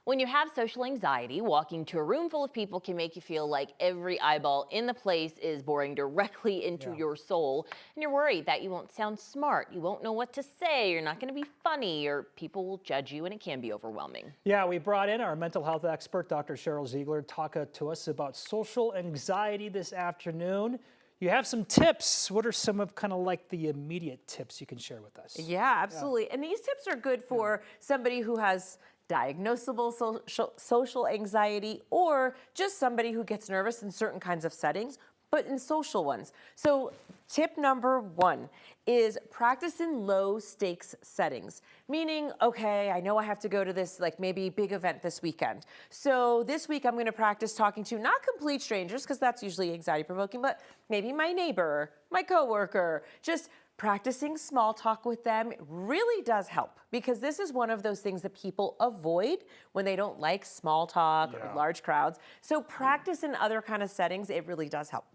When you have social anxiety, walking to a room full of people can make you feel like every eyeball in the place is boring directly into your soul. And you're worried that you won't sound smart, you won't know what to say, you're not going to be funny, or people will judge you, and it can be overwhelming. Yeah, we brought in our mental health expert, Dr. Sheryl Ziegler, talk to us about social anxiety this afternoon. You have some tips. What are some of kind of like the immediate tips you can share with us? Yeah, absolutely. And these tips are good for somebody who has diagnosable social anxiety, or just somebody who gets nervous in certain kinds of settings, but in social ones. So tip number 1 is practice in low stakes settings. Meaning, okay, I know I have to go to this like maybe big event this weekend. So this week I'm gonna practice talking to not complete strangers, because that's usually anxiety provoking, but maybe my neighbor, my coworker, just practicing small talk with them really does help, because this is one of those things that people avoid when they don't like small talk or large crowds. So practice in other kind of settings, it really does help.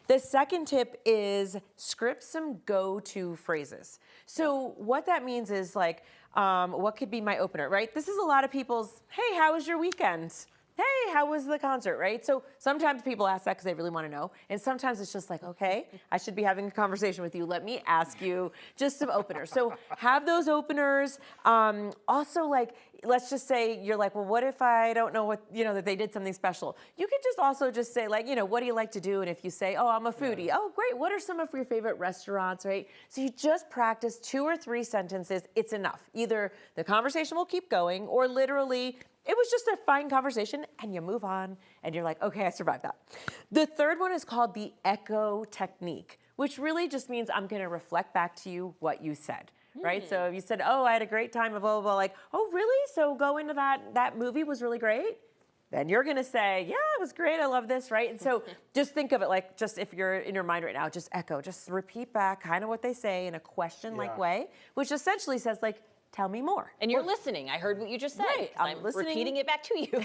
The second tip is script some go-to phrases. So what that means is like, what could be my opener, right? This is a lot of people's, hey, how was your weekend? Hey, how was the concert, right? So sometimes people ask that because they really want to know. And sometimes it's just like, okay, I should be having a conversation with you. Let me ask you just some openers. So have those openers. Also, like, let's just say you're like, well, what if I don't know what, that they did something special? You could just also just say like, what do you like to do? And if you say, oh, I'm a foodie. Oh, great. What are some of your favorite restaurants, right? So you just practice 2 or 3 sentences. It's enough. Either the conversation will keep going, or literally it was just a fine conversation and you move on and you're like, okay, I survived that. The third one is called the echo technique, which really just means I'm gonna reflect back to you what you said, right? So if you said, oh, I had a great time, blah, blah, blah, like, oh, really? So going to that movie was really great? Then you're gonna say, yeah, it was great, I love this, right? And so just think of it like, just if you're in your mind right now, just echo, just repeat back kind of what they say in a question-like way, which essentially says like, tell me more. And you're listening. I heard what you just said. Right, I'm repeating it back to you.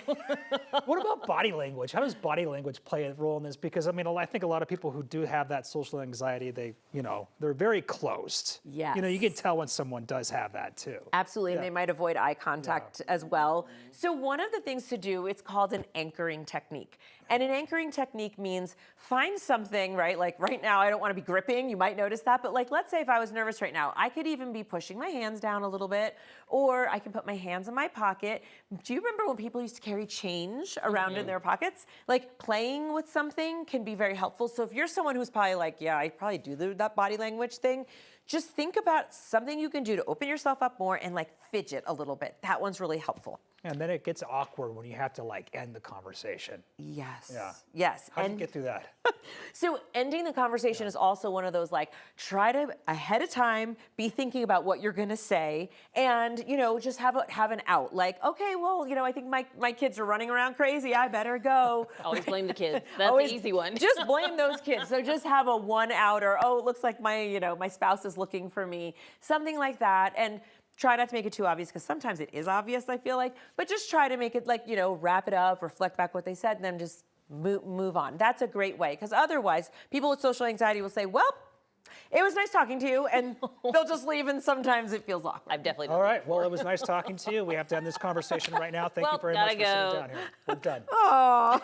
What about body language? How does body language play a role in this? Because I mean, I think a lot of people who do have that social anxiety, they're very closed. Yes. You can tell when someone does have that too. Absolutely, and they might avoid eye contact as well. So one of the things to do, it's called an anchoring technique. And an anchoring technique means find something, right? Like right now, I don't want to be gripping. You might notice that. But like, let's say if I was nervous right now, I could even be pushing my hands down a little bit, or I can put my hands in my pocket. Do you remember when people used to carry change around in their pockets? Like playing with something can be very helpful. So if you're someone who's probably like, yeah, I probably do that body language thing, just think about something you can do to open yourself up more and like fidget a little bit. That one's really helpful. And then it gets awkward when you have to like end the conversation. Yes. Yeah. Yes. How do you get through that? So ending the conversation is also one of those like, try to ahead of time be thinking about what you're gonna say, and just have an out. Like, okay, well, I think my kids are running around crazy. I better go. Always blame the kids. That's Always, the easy one. Just blame those kids. So just have a one out, or oh, it looks like my spouse is looking for me, something like that. And try not to make it too obvious, because sometimes it is obvious, I feel like, but just try to make it like, wrap it up, reflect back what they said, and then just move on. That's a great way, because otherwise people with social anxiety will say, well, it was nice talking to you, and they'll just leave, and sometimes it feels awkward. I've definitely done All right, well, it was nice talking to you. We have to end this conversation right now. Thank you very much for sitting down here. We're done. Aww.